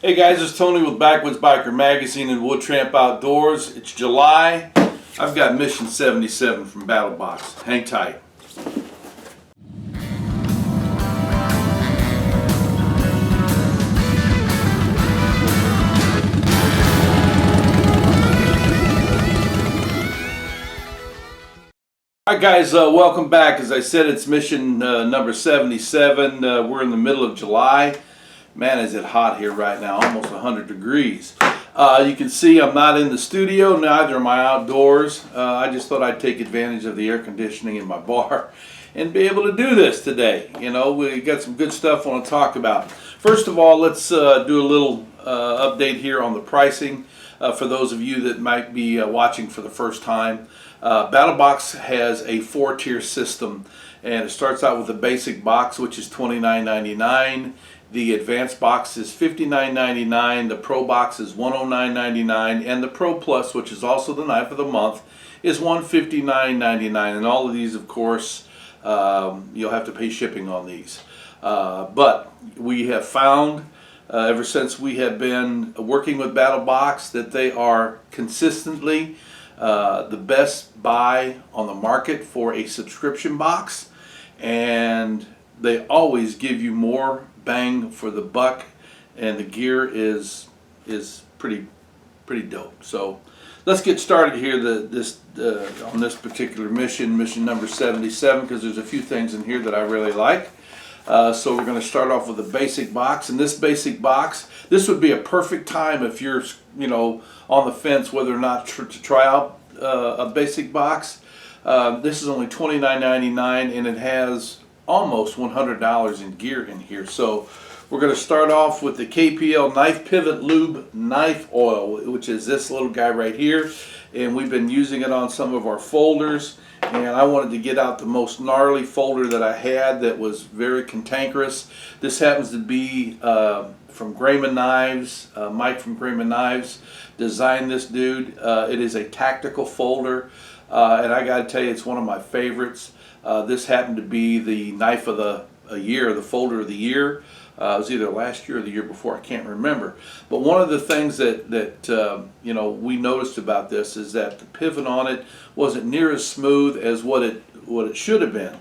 Hey guys, it's Tony with Backwoods Biker Magazine and Wood Tramp Outdoors. It's July. I've got Mission 77 from BattlBox. Hang tight. Alright guys, welcome back. As I said, it's mission number 77. We're in the middle of July. Man, is it hot here right now, almost 100 degrees. You can see I'm not in the studio, neither am I outdoors. I just thought I'd take advantage of the air conditioning in my bar and be able to do this today. You know, we got some good stuff I want to talk about. First of all, let's do a little update here on the pricing for those of you that might be watching for the first time. BattlBox has a 4-tier system, and it starts out with the basic box, which is $29.99. The advanced box is $59.99. The Pro box is $109.99, and the Pro Plus, which is also the knife of the month, is $159.99. And all of these, of course, you'll have to pay shipping on these. But we have found, ever since we have been working with BattlBox, that they are consistently the best buy on the market for a subscription box, and they always give you more bang for the buck, and the gear is pretty dope. So let's get started here on this particular mission number 77, because there's a few things in here that I really like. So we're going to start off with a basic box, and this basic box, this would be a perfect time if you're on the fence whether or not to try out a basic box. This is only $29.99, and it has almost $100 in gear in here. So we're going to start off with the KPL Knife Pivot Lube Knife Oil, which is this little guy right here, and we've been using it on some of our folders, and I wanted to get out the most gnarly folder that I had that was very cantankerous. This happens to be from Grayman Knives. Mike from Grayman Knives designed this dude. It is a tactical folder, and I gotta tell you, it's one of my favorites. This happened to be the knife of the year, the folder of the year. It was either last year or the year before, I can't remember. But one of the things that we noticed about this is that the pivot on it wasn't near as smooth as what it should have been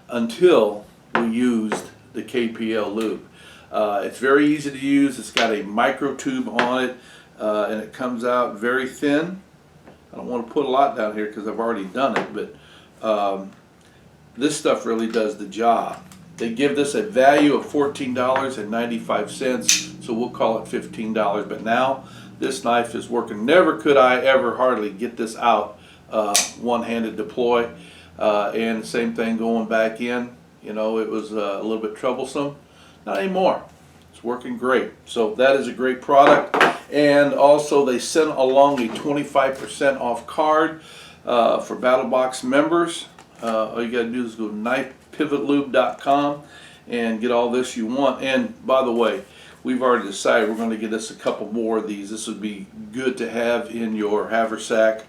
until we used the KPL Lube. It's very easy to use. It's got a micro tube on it, and it comes out very thin. I don't want to put a lot down here because I've already done it, but this stuff really does the job. They give this a value of $14.95, so we'll call it $15. But now this knife is working. Never could I ever hardly get this out one-handed deploy, and the same thing going back in. You know, it was a little bit troublesome. Not anymore. It's working great. So that is a great product. And also they sent along a 25% off card for BattlBox members. All you got to do is go to knifepivotlube.com and get all this you want. And by the way, we've already decided we're going to get us a couple more of these. This would be good to have in your haversack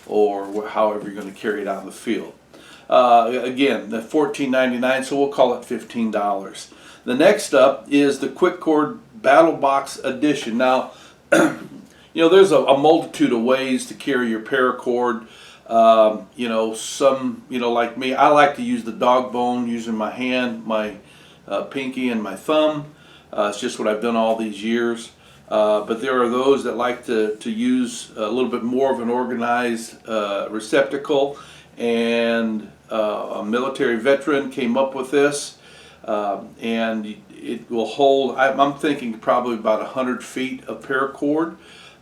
or however you're going to carry it out in the field. Again, the $14.99, so we'll call it $15. The next up is the Quick Cord BattlBox Edition. Now, there's a multitude of ways to carry your paracord. Some, like me, I like to use the dog bone using my hand, my pinky and my thumb. It's just what I've done all these years. But there are those that like to use a little bit more of an organized receptacle, and a military veteran came up with this, and it will hold, I'm thinking probably about 100 feet of paracord.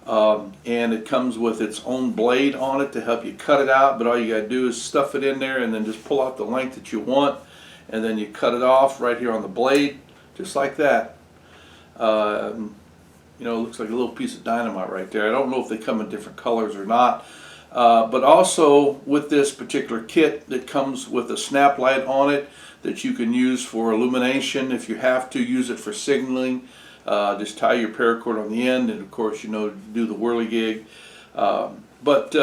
And it comes with its own blade on it to help you cut it out, but all you got to do is stuff it in there and then just pull out the length that you want, and then you cut it off right here on the blade, just like that. It looks like a little piece of dynamite right there. I don't know if they come in different colors or not, but also with this particular kit that comes with a snap light on it that you can use for illumination if you have to use it for signaling. Just tie your paracord on the end, and of course, do the whirligig. But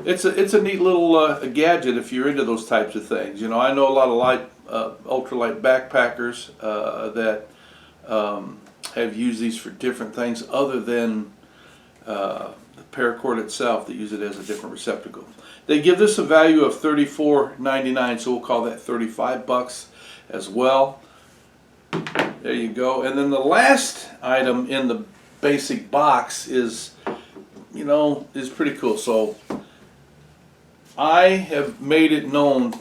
it's a neat little gadget if you're into those types of things. I know a lot of ultralight backpackers that have used these for different things other than the paracord itself, that use it as a different receptacle. They give this a value of $34.99, so we'll call that 35 bucks as well. There you go. And then the last item in the basic box is, is pretty cool. So I have made it known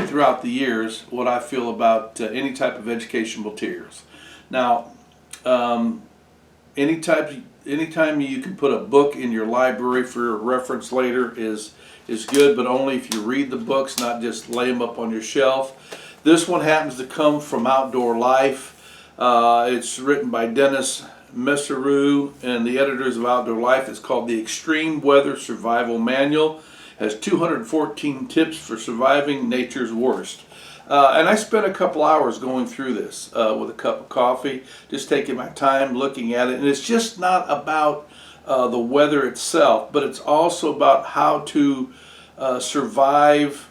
throughout the years what I feel about any type of educational materials. Now, anytime you can put a book in your library for reference later is good, but only if you read the books, not just lay them up on your shelf. This one happens to come from Outdoor Life. It's written by Dennis Messereau, and the editors of Outdoor Life. It's called The Extreme Weather Survival Manual. Has 214 tips for surviving nature's worst. And I spent a couple hours going through this with a cup of coffee, just taking my time looking at it. And it's just not about the weather itself, but it's also about how to survive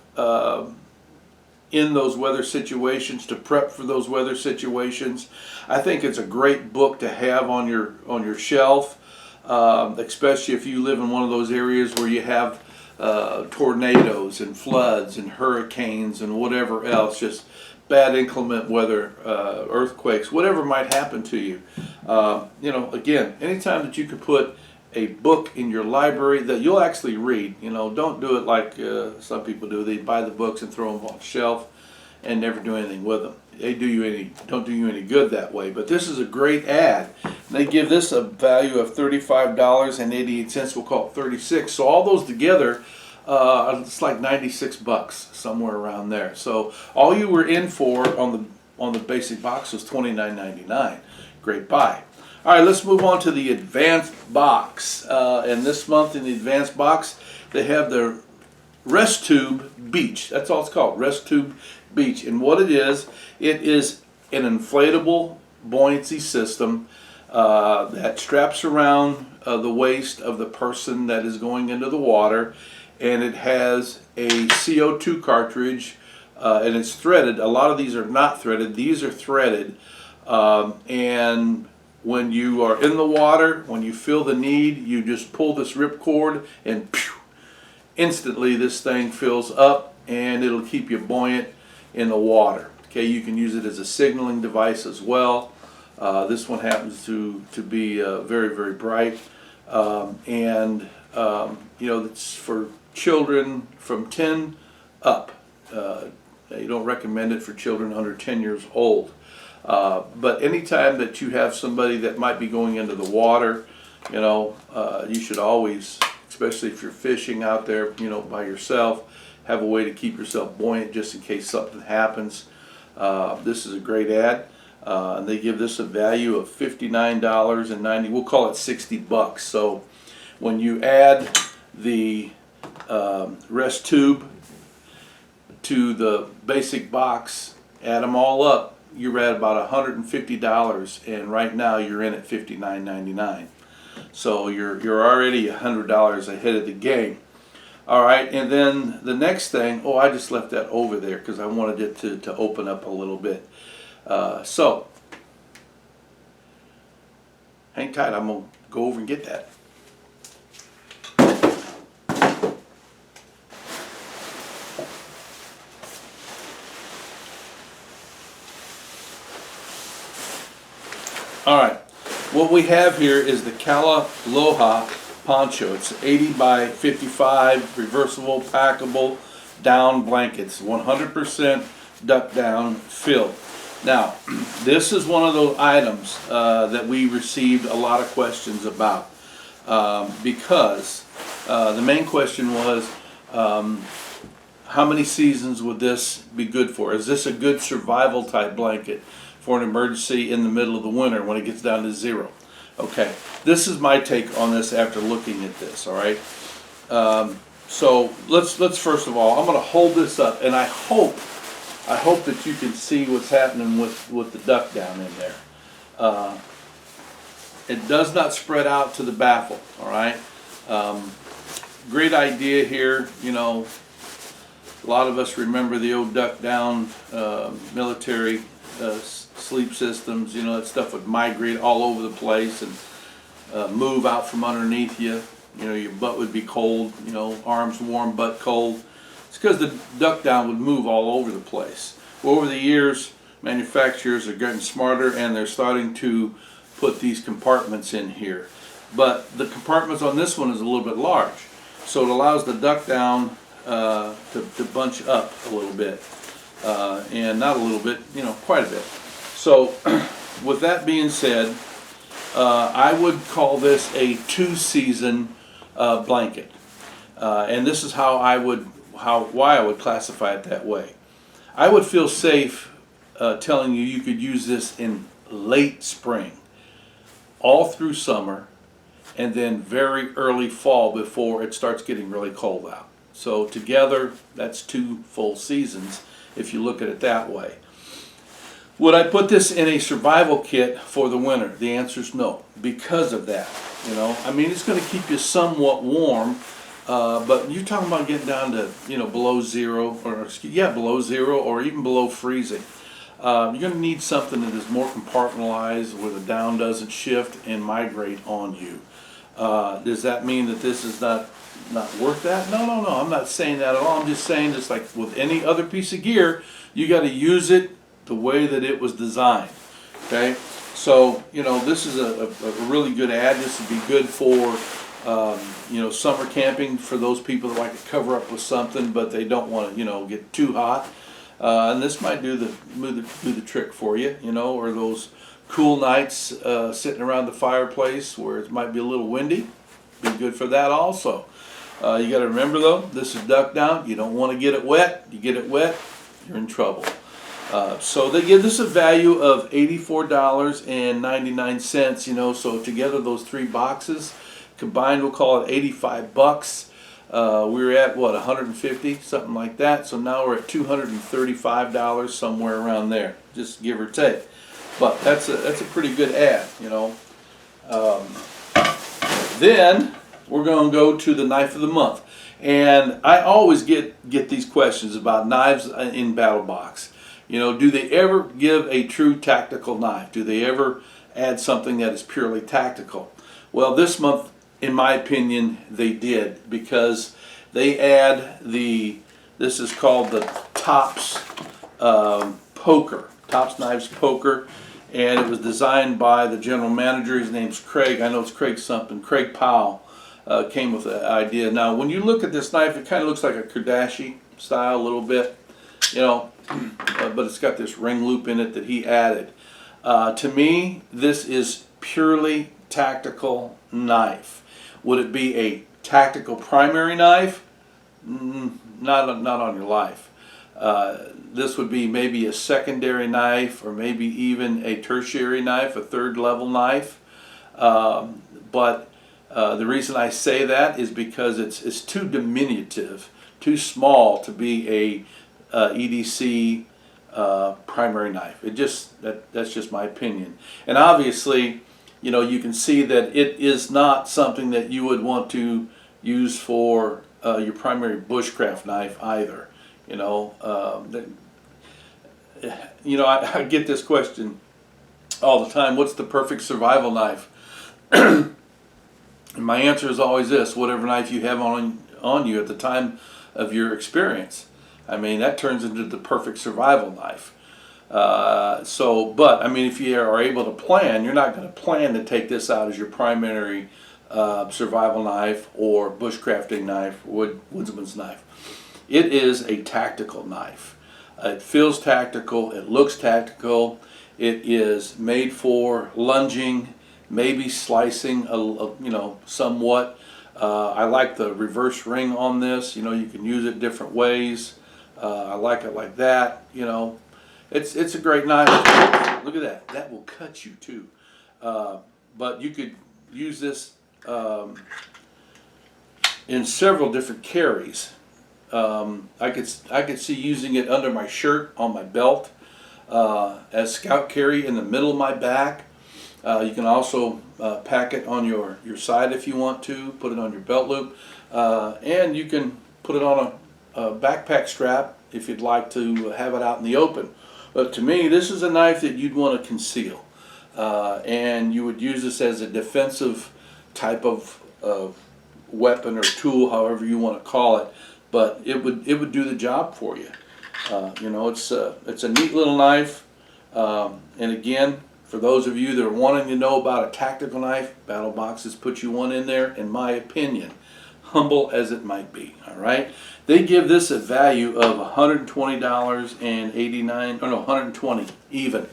in those weather situations, to prep for those weather situations. I think it's a great book to have on your shelf, especially if you live in one of those areas where you have tornadoes and floods and hurricanes and whatever else, just bad inclement weather, earthquakes, whatever might happen to you. Again, anytime that you could put a book in your library that you'll actually read, don't do it like some people do. They buy the books and throw them on the shelf and never do anything with them. They don't do you any good that way. But this is a great ad. They give this a value of $35.88. We'll call it 36. So all those together, it's like 96 bucks, somewhere around there. So all you were in for on the basic box was $29.99. Great buy. All right, let's move on to the advanced box. And this month in the advanced box, they have the Rest Tube Beach. That's all it's called, Rest Tube Beach. And what it is an inflatable buoyancy system that straps around the waist of the person that is going into the water, and it has a CO2 cartridge, and it's threaded. A lot of these are not threaded. These are threaded, and when you are in the water, when you feel the need, you just pull this ripcord and instantly this thing fills up, and it'll keep you buoyant in the water. Okay, you can use it as a signaling device as well. This one happens to be very, very bright, it's for children from 10 up. You don't recommend it for children under 10 years old. But anytime that you have somebody that might be going into the water, you should always, especially if you're fishing out there, by yourself, have a way to keep yourself buoyant just in case something happens. This is a great ad, and they give this a value of $59.90. We'll call it 60 bucks. So when you add the Rest Tube to the basic box, add them all up, you're at about $150, and right now you're in at $59.99. So you're already $100 ahead of the game. All right, and then the next thing, I just left that over there because I wanted it to open up a little bit. So hang tight, I'm going to go over and get that. All right, what we have here is the Cala Loha Poncho. It's 80 by 55, reversible, packable, down blankets, 100% duck down fill. Now, this is one of those items that we received a lot of questions about because the main question was, how many seasons would this be good for? Is this a good survival type blanket for an emergency in the middle of the winter when it gets down to 0? Okay, this is my take on this after looking at this. All right, so let's first of all, I'm going to hold this up, and I hope that you can see what's happening with the duck down in there. It does not spread out to the baffle. All right, great idea here. A lot of us remember the old duck down military sleep systems. You know, that stuff would migrate all over the place and move out from underneath you. You know, your butt would be cold, you know, arms warm, butt cold. It's because the duck down would move all over the place. Well, over the years, manufacturers are getting smarter and they're starting to put these compartments in here. But the compartments on this one is a little bit large. So it allows the duck down to bunch up a little bit. And not a little bit, you know, quite a bit. So with that being said, I would call this a 2-season blanket, and this is how why I would classify it that way. I would feel safe telling you you could use this in late spring, all through summer, and then very early fall before it starts getting really cold out. So together, that's 2 full seasons if you look at it that way. Would I put this in a survival kit for the winter? The answer is no, because of that. You know, I mean, it's going to keep you somewhat warm, but you're talking about getting down to, you know, below zero, or below zero, or even below freezing. You're going to need something that is more compartmentalized, where the down doesn't shift and migrate on you. Does that mean that this is not worth that? No, I'm not saying that at all. I'm just saying, just like with any other piece of gear, you got to use it the way that it was designed. Okay, so you know, this is a really good ad. This would be good for you know, summer camping, for those people that like to cover up with something but they don't want to, you know, get too hot, and this might do the trick for you, you know. Or those cool nights sitting around the fireplace where it might be a little windy, be good for that also. You got to remember though, this is duck down. You don't want to get it wet. You get it wet, you're in trouble. So they give this a value of $84.99, you know, so together those 3 boxes combined, we'll call it 85 bucks. We were at what, 150, something like that. So now we're at $235, somewhere around there, just give or take. But that's a pretty good ad, you know. Then we're going to go to the knife of the month. And I always get these questions about knives in BattlBox. You know, do they ever give a true tactical knife? Do they ever add something that is purely tactical? Well, this month, in my opinion, they did, because they add this is called the Tops Poker, Tops Knives Poker, and it was designed by the general manager. His name's Craig. I know it's Craig something. Craig Powell came with the idea. Now, when you look at this knife, it kind of looks like a Kardashian style a little bit, you know. But it's got this ring loop in it that he added. To me, this is purely tactical knife. Would it be a tactical primary knife? Not on your life. This would be maybe a secondary knife, or maybe even a tertiary knife, a 3rd level knife. But the reason I say that is because it's too diminutive, too small to be a EDC primary knife. That's just my opinion. And obviously, you know, you can see that it is not something that you would want to use for your primary bushcraft knife either. You know, I get this question all the time: what's the perfect survival knife? And my answer is always this: whatever knife you have on you at the time of your experience. I mean, that turns into the perfect survival knife. But I mean, if you are able to plan, you're not going to plan to take this out as your primary survival knife or bushcrafting knife, woodsman's knife. It is a tactical knife. It feels tactical. It looks tactical. It is made for lunging, maybe slicing, you know, somewhat. I like the reverse ring on this. You know, you can use it different ways. I like it like that. You know, it's a great knife. Look at that. That will cut you too. But you could use this in several different carries. I could see using it under my shirt, on my belt, as scout carry in the middle of my back. You can also pack it on your side if you want to, put it on your belt loop, and you can put it on a backpack strap if you'd like to have it out in the open. But to me, this is a knife that you'd want to conceal. And you would use this as a defensive type of weapon or tool, however you want to call it. But it would do the job for you. You know, it's a neat little knife. And again, for those of you that are wanting to know about a tactical knife, BattlBox has put you one in there, in my opinion, humble as it might be. All right, they give this a value of $120.89, or no, $120 even.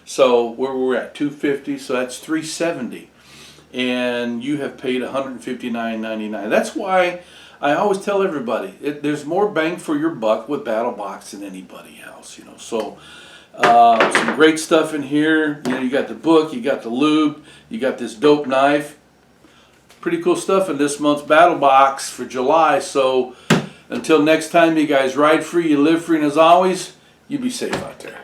So where we're at, $250, so that's $370, and you have paid $159.99. That's why I always tell everybody there's more bang for your buck with BattlBox than anybody else. You know, so. Some great stuff in here. You know, you got the book, you got the lube, you got this dope knife. Pretty cool stuff in this month's BattlBox for July. So until next time, you guys ride free, you live free, and as always, you be safe out there.